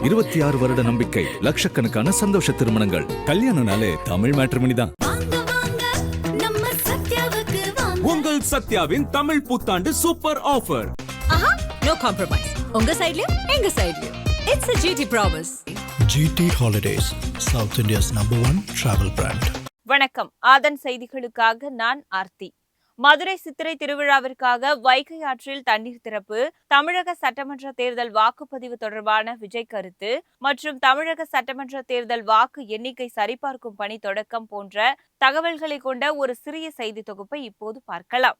26 வருட நம்பிக்கை, லட்சக்கணக்கான சந்தோஷ திருமணங்கள். கல்யாணம்னாலே தமிழ் மேட்ரிமோனி தான். உங்கள் சத்யாவின் தமிழ் புத்தாண்டு சூப்பர் ஆஃபர். No compromise. உங்க சைடுலயும் எங்க சைடுலயும். It's a GT promise. GT Holidays, South India's #1 travel brand. வணக்கம். ஆதன் செய்திகளுக்காக நான் ஆர்த்தி. மதுரை சித்திரை திருவிழாவிற்காக வைகை ஆற்றில் தண்ணீர் திறப்பு, தமிழக சட்டமன்ற தேர்தல் வாக்குப்பதிவு தொடர்பான விஜய் கருத்து மற்றும் தமிழக சட்டமன்ற தேர்தல் வாக்கு எண்ணிக்கை சரிபார்க்கும் பணி தொடக்கம் போன்ற தகவல்களை கொண்ட ஒரு சிறிய செய்தி தொகுப்பை இப்போது பார்க்கலாம்.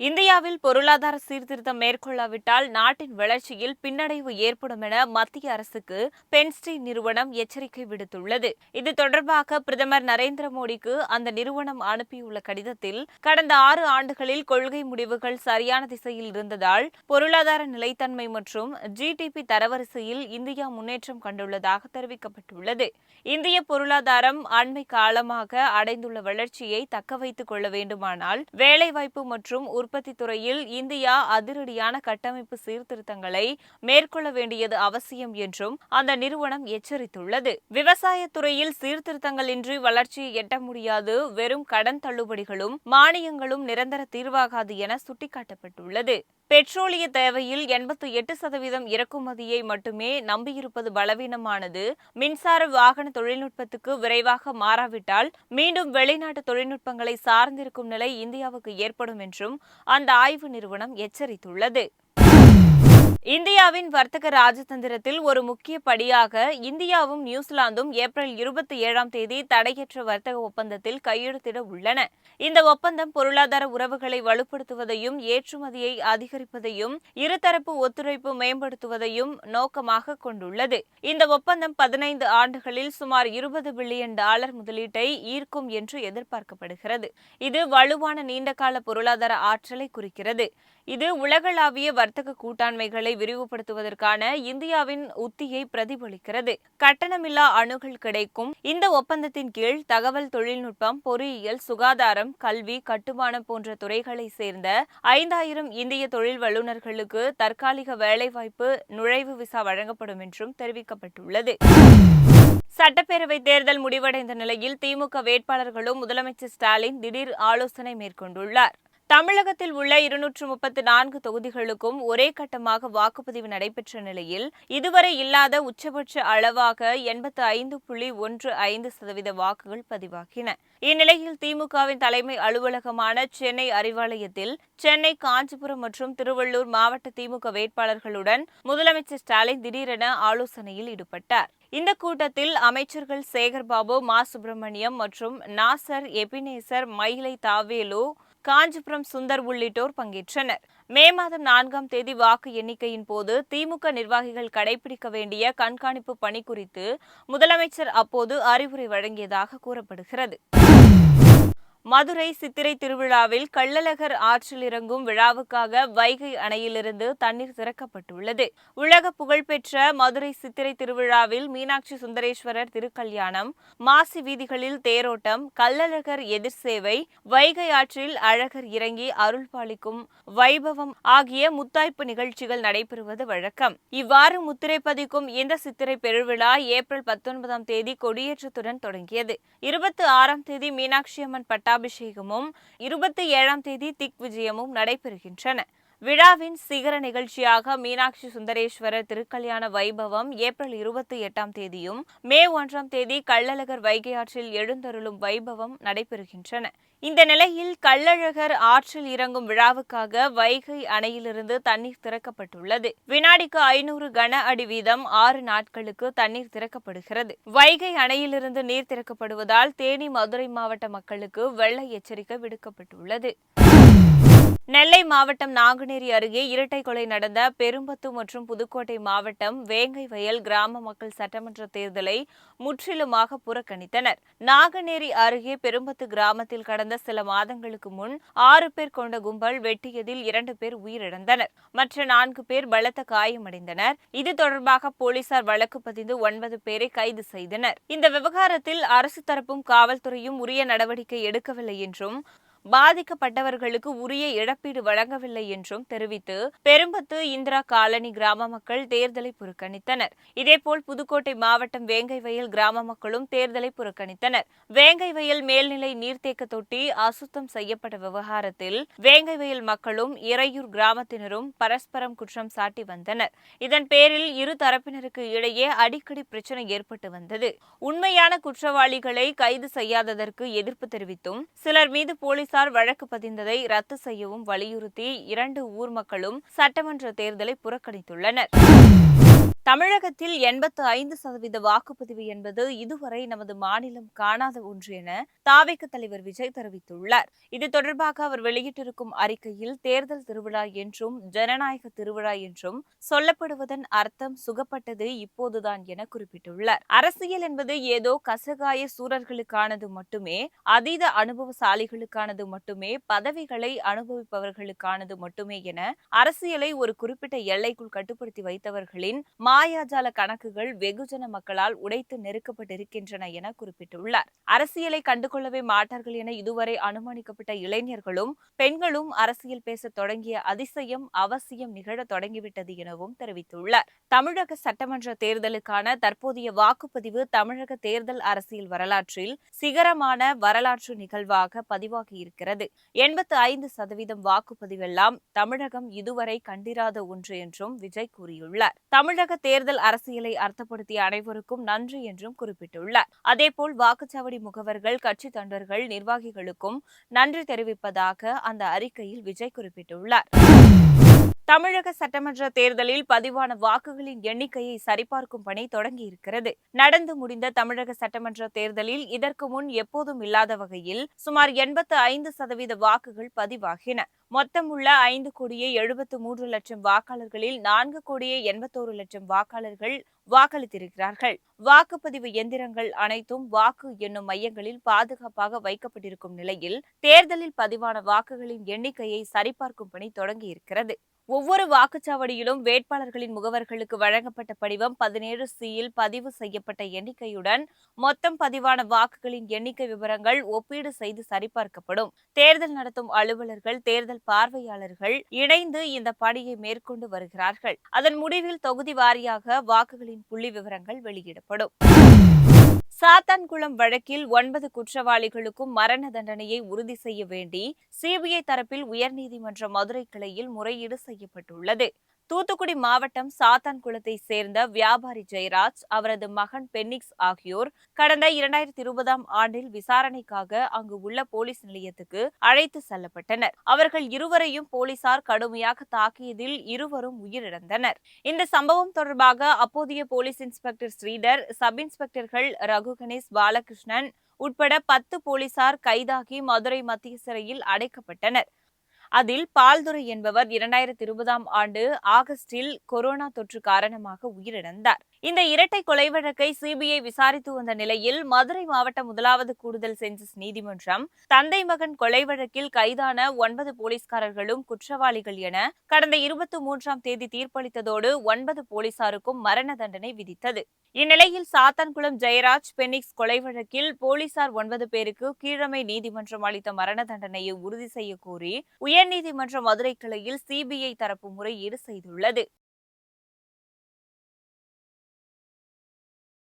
இந்தியாவில் பொருளாதார சீர்திருத்தம் மேற்கொள்ளாவிட்டால் நாட்டின் வளர்ச்சியில் பின்னடைவு ஏற்படும் என மத்திய அரசுக்கு பென்ஸ்டீன் நிறுவனம் எச்சரிக்கை விடுத்துள்ளது. இது தொடர்பாக பிரதமர் நரேந்திர மோடிக்கு அந்த நிறுவனம் அனுப்பியுள்ள கடிதத்தில், கடந்த 6 ஆண்டுகளில் கொள்கை முடிவுகள் சரியான திசையில் இருந்ததால் பொருளாதார நிலைத்தன்மை மற்றும் GDP தரவரிசையில் இந்தியா முன்னேற்றம் கண்டுள்ளதாக தெரிவிக்கப்பட்டுள்ளது. இந்திய பொருளாதாரம் அண்மை காலமாக அடைந்துள்ள வளர்ச்சியை தக்க வைத்துக் கொள்ள வேண்டுமானால் வேலைவாய்ப்பு மற்றும் உற்பத்தி துறையில் இந்தியா அதிரடியான கட்டமைப்பு சீர்திருத்தங்களை மேற்கொள்ள வேண்டியது அவசியம் என்றும் அந்த நிறுவனம் எச்சரித்துள்ளது. விவசாய துறையில் சீர்திருத்தங்கள் இன்றி வளர்ச்சியை எட்ட முடியாது, வெறும் கடன் தள்ளுபடிகளும் மானியங்களும் நிரந்தர தீர்வாகாது என சுட்டிக்காட்டப்பட்டுள்ளது. பெட்ரோலிய தேவையில் 88% இறக்குமதியை மட்டுமே நம்பியிருப்பது பலவீனமானது. மின்சார வாகன தொழில்நுட்பத்துக்கு விரைவாக மாறாவிட்டால் மீண்டும் வெளிநாட்டு தொழில்நுட்பங்களை சார்ந்திருக்கும் நிலை இந்தியாவுக்கு ஏற்படும் என்றும் அந்த ஆய்வு நிறுவனம் எச்சரித்துள்ளது. இந்தியாவின் வர்த்தக ராஜதந்திரத்தில் ஒரு முக்கிய படியாக இந்தியாவும் நியூசிலாந்தும் ஏப்ரல் 27 தடையற்ற வர்த்தக ஒப்பந்தத்தில் கையெழுத்திட உள்ளன. இந்த ஒப்பந்தம் பொருளாதார உறவுகளை வலுப்படுத்துவதையும் ஏற்றுமதியை அதிகரிப்பதையும் இருதரப்பு ஒத்துழைப்பு மேம்படுத்துவதையும் நோக்கமாக கொண்டுள்ளது. இந்த ஒப்பந்தம் 15 ஆண்டுகளில் சுமார் $20 பில்லியன் முதலீட்டை ஈர்க்கும் என்று எதிர்பார்க்கப்படுகிறது. இது வலுவான நீண்டகால பொருளாதார ஆற்றலை குறிக்கிறது. இது உலகளாவிய வர்த்தக கூட்டாண்மைகளை விரிவுபடுத்துவதற்கான இந்தியாவின் உத்தியை பிரதிபலிக்கிறது. கட்டணமில்லா அணுகல் கிடைக்கும். இந்த ஒப்பந்தத்தின் கீழ் தகவல் தொழில்நுட்பம், பொறியியல், சுகாதாரம், கல்வி, கட்டுமானம் போன்ற துறைகளை சேர்ந்த 5000 இந்திய தொழில் வல்லுநர்களுக்கு தற்காலிக வேலைவாய்ப்பு நுழைவு விசா வழங்கப்படும் என்றும் தெரிவிக்கப்பட்டுள்ளது. சட்டப்பேரவை தேர்தல் முடிவடைந்த நிலையில் திமுக வேட்பாளர்களும் முதலமைச்சர் ஸ்டாலின் திடீர் ஆலோசனை மேற்கொண்டுள்ளார். தமிழகத்தில் உள்ள 234 தொகுதிகளுக்கும் ஒரே கட்டமாக வாக்குப்பதிவு நடைபெற்ற நிலையில் இதுவரை இல்லாத உச்சபட்ச அளவாக 85.15% வாக்குகள் பதிவாகின. இந்நிலையில் திமுகவின் தலைமை அலுவலகமான சென்னை அறிவாலயத்தில் சென்னை, காஞ்சிபுரம் மற்றும் திருவள்ளூர் மாவட்ட திமுக வேட்பாளர்களுடன் முதலமைச்சர் ஸ்டாலின் திடீரென ஆலோசனையில் ஈடுபட்டார். இந்த கூட்டத்தில் அமைச்சர்கள் சேகர்பாபு, மா. சுப்பிரமணியம் மற்றும் நாசர் எபினேசர், மயிலை தாவேலு, காஞ்சிபுரம் சுந்தர் உள்ளிட்டோர் பங்கேற்றனர். மே மாதம் 4 வாக்கு எண்ணிக்கையின் போது திமுக நிர்வாகிகள் கடைபிடிக்க வேண்டிய கண்காணிப்பு பணி குறித்து முதலமைச்சர் அப்போது அறிவுரை வழங்கியதாக கூறப்படுகிறது. மதுரை சித்திரை திருவிழாவில் கள்ளழகர் ஆற்றில் இறங்கும் விழாவுக்காக வைகை அணையிலிருந்து தண்ணீர் திறக்கப்பட்டுள்ளது. உலக புகழ்பெற்ற மதுரை சித்திரை திருவிழாவில் மீனாட்சி சுந்தரேஸ்வரர் திருக்கல்யாணம், மாசி வீதிகளில் தேரோட்டம், கள்ளழகர் எதிர் சேவை, வைகை ஆற்றில் அழகர் இறங்கி அருள் பாலிக்கும் வைபவம் ஆகிய முத்தாய்ப்பு நிகழ்ச்சிகள் நடைபெறுவது வழக்கம். இவ்வாறு முத்திரை பதிக்கும் இந்த சித்திரை பெருவிழா ஏப்ரல் 19 கொடியேற்றத்துடன் தொடங்கியது. 26 மீனாட்சி அம்மன் பட்டாபிஷேகமும் 27 திக் விஜயமும் நடைபெறுகின்றன. விழாவின் சிகர நிகழ்ச்சியாக மீனாட்சி சுந்தரேஸ்வரர் திருக்கல்யாண வைபவம் ஏப்ரல் 28 மே 1 கள்ளழகர் வைகை ஆற்றில் எழுந்தருளும் வைபவம் நடைபெறுகின்றன. இந்த நிலையில் கள்ளழகர் ஆற்றில் இறங்கும் விழாவுக்காக வைகை அணையிலிருந்து தண்ணீர் திறக்கப்பட்டுள்ளது. வினாடிக்கு 500 கன அடி வீதம் 6 நாட்களுக்கு தண்ணீர் திறக்கப்படுகிறது. வைகை அணையிலிருந்து நீர் திறக்கப்படுவதால் தேனி, மதுரை மாவட்ட மக்களுக்கு வெள்ள எச்சரிக்கை விடுக்கப்பட்டுள்ளது. நெல்லை மாவட்டம் நாங்குநேரி அருகே இரட்டை கொலை நடந்த பெரும்பத்தூர் மற்றும் புதுக்கோட்டை மாவட்டம் வேங்கை வயல் கிராம மக்கள் சட்டமன்ற தேர்தலை முற்றிலுமாக புறக்கணித்தனர். நாங்குநேரி அருகே பெரும்பத்து கிராமத்தில் கடந்த சில மாதங்களுக்கு முன் 6 பேர் கொண்ட கும்பல் வெட்டியதில் 2 பேர் உயிரிழந்தனர். மற்ற 4 பேர் பலத்த காயமடைந்தனர். இது தொடர்பாக போலீசார் வழக்கு பதிந்து 9 பேரை கைது செய்தனர். இந்த விவகாரத்தில் அரசு தரப்பும் காவல்துறையும் உரிய நடவடிக்கை எடுக்கவில்லை என்றும் பாதிக்கப்பட்டவர்களுக்கு உரிய இழப்பீடு வழங்கவில்லை என்றும் தெரிவித்து பெரும்பத்து இந்திரா காலனி கிராம மக்கள் தேர்தலை புறக்கணித்தனர். இதேபோல் புதுக்கோட்டை மாவட்டம் வேங்கைவயல் கிராம மக்களும் தேர்தலை புறக்கணித்தனர். வேங்கைவயல் மேல்நிலை நீர்த்தேக்க தொட்டி அசுத்தம் செய்யப்பட்ட விவகாரத்தில் வேங்கைவயல் மக்களும் இறையூர் கிராமத்தினரும் பரஸ்பரம் குற்றம் சாட்டி வந்தனர். இதன் பேரில் இரு தரப்பினருக்கு இடையே அடிக்கடி பிரச்சனை ஏற்பட்டு வந்தது. உண்மையான குற்றவாளிகளை கைது செய்யாததற்கு எதிர்ப்பு தெரிவித்தும் சிலர் மீது போலீசார் வழக்கு பதிந்ததை ரத்து செய்யவும் வலியுறுத்தி 2 ஊர் மக்களும் சட்டமன்ற தேர்தலை புறக்கணித்துள்ளனர். தமிழகத்தில் 85% வாக்குப்பதிவு என்பது இதுவரை நமது மாநிலம் காணாத ஒன்று என தாவேக தலைவர் விஜய் தெரிவித்துள்ளார். இது தொடர்பாக அவர் வெளியிட்டிருக்கும் அறிக்கையில் தேர்தல் திருவிழா என்றும் ஜனநாயக திருவிழா என்றும் சொல்லப்படுவதன் அர்த்தம் சுகப்பட்டது இப்போதுதான் என குறிப்பிட்டுள்ளார். அரசியல் என்பது ஏதோ கசகாய சூரர்களுக்கானது மட்டுமே, அதீத அனுபவசாலிகளுக்கானது மட்டுமே, பதவிகளை அனுபவிப்பவர்களுக்கானது மட்டுமே என அரசியலை ஒரு குறிப்பிட்ட எல்லைக்குள் கட்டுப்படுத்தி வைத்தவர்களின் மாயாஜால கணக்குகள் வெகுஜன மக்களால் உடைத்து நெருக்கப்பட்டிருக்கின்றன என குறிப்பிட்டுள்ளார். அரசியலை கண்டுகொள்ளவே மாட்டார்கள் என இதுவரை அனுமானிக்கப்பட்ட இளைஞர்களும் பெண்களும் அரசியல் பேசத் தொடங்கிய அதிசயம் அவசியம் நிகழத் தொடங்கிவிட்டது எனவும் தெரிவித்துள்ளார். தமிழக சட்டமன்ற தேர்தலுக்கான தற்போதைய வாக்குப்பதிவு தமிழக தேர்தல் அரசியல் வரலாற்றில் சிகரமான வரலாற்று நிகழ்வாக பதிவாகியிருக்கிறது. 85% வாக்குப்பதிவெல்லாம் தமிழகம் இதுவரை கண்டிராத ஒன்று என்றும் விஜய் கூறியுள்ளார். தமிழக தேர்தல் அரசியலை அர்த்தப்படுத்திய அனைவருக்கும் நன்றி என்றும் குறிப்பிட்டுள்ளார். அதேபோல் வாக்குச்சாவடி முகவர்கள், கட்சி தொண்டர்கள், நிர்வாகிகளுக்கும் நன்றி தெரிவிப்பதாக அந்த அறிக்கையில் விஜய் குறிப்பிட்டுள்ளார். தமிழக சட்டமன்ற தேர்தலில் பதிவான வாக்குகளின் எண்ணிக்கையை சரிபார்க்கும் பணி தொடங்கியிருக்கிறது. நடந்து முடிந்த தமிழக சட்டமன்ற தேர்தலில் இதற்கு முன் எப்போதும் இல்லாத வகையில் சுமார் 85% வாக்குகள் பதிவாகின. மொத்தமுள்ள 5,73,00,000 வாக்காளர்களில் 4,81,00,000 வாக்காளர்கள் வாக்களித்திருக்கிறார்கள். வாக்குப்பதிவு எந்திரங்கள் அனைத்தும் வாக்கு எண்ணும் மையங்களில் பாதுகாப்பாக வைக்கப்பட்டிருக்கும் நிலையில் தேர்தலில் பதிவான வாக்குகளின் எண்ணிக்கையை சரிபார்க்கும் பணி தொடங்கியிருக்கிறது. ஒவ்வொரு வாக்குச்சாவடியிலும் வேட்பாளர்களின் முகவர்களுக்கு வழங்கப்பட்ட படிவம் 17C-யில் பதிவு செய்யப்பட்ட எண்ணிக்கையுடன் மொத்தம் பதிவான வாக்குகளின் எண்ணிக்கை விவரங்கள் ஒப்பீடு செய்து சரிபார்க்கப்படும். தேர்தல் நடத்தும் அலுவலர்கள், தேர்தல் பார்வையாளர்கள் இணைந்து இந்த பணியை மேற்கொண்டு வருகிறார்கள். அதன் முடிவில் தொகுதி வாரியாக வாக்குகளின் புள்ளி விவரங்கள் வெளியிடப்படும். சாத்தான்குளம் வழக்கில் 9 குற்றவாளிகளுக்கும் மரண தண்டனையை உறுதி செய்ய வேண்டி சிபிஐ தரப்பில் உயர்நீதிமன்ற மதுரை கிளையில் முறையீடு செய்யப்பட்டுள்ளது. தூத்துக்குடி மாவட்டம் சாத்தான்குளத்தை சேர்ந்த வியாபாரி ஜெயராஜ், அவரது மகன் பென்னிக்ஸ் ஆகியோர் கடந்த 2020ஆம் ஆண்டில் விசாரணைக்காக அங்கு உள்ள போலீஸ் நிலையத்துக்கு அழைத்து செல்லப்பட்டனர். அவர்கள் இருவரையும் போலீசார் கடுமையாக தாக்கியதில் இருவரும் உயிரிழந்தனர். இந்த சம்பவம் தொடர்பாக அப்போதைய போலீஸ் இன்ஸ்பெக்டர் ஸ்ரீதர், சப் இன்ஸ்பெக்டர்கள் ரகு கணேஷ், பாலகிருஷ்ணன் உட்பட 10 போலீசார் கைதாகி மதுரை மத்திய சிறையில் அடைக்கப்பட்டனர். அதில் பால்துரை என்பவர் 2020ஆம் ஆண்டு ஆகஸ்டில் கொரோனா தொற்று காரணமாக உயிரிழந்தார். இந்த இரட்டை கொலை வழக்கை சிபிஐ விசாரித்து வந்த நிலையில் மதுரை மாவட்ட 1வது கூடுதல் சென்சஸ் நீதிமன்றம் தந்தை மகன் கொலை வழக்கில் கைதான 9 போலீஸ்காரர்களும் குற்றவாளிகள் என கடந்த 23ஆம் தேதி தீர்ப்பளித்ததோடு 9 போலீசாருக்கும் மரண தண்டனை விதித்தது. இந்நிலையில் சாத்தான்குளம் ஜெயராஜ், பென்னிக்ஸ் கொலை வழக்கில் போலீசார் 9 பேருக்கு கீழமை நீதிமன்றம் அளித்த மரண தண்டனையை உறுதி செய்ய கோரி உயர்நீதிமன்ற மதுரை கிளையில் சிபிஐ தரப்பு முறையீடு செய்துள்ளது.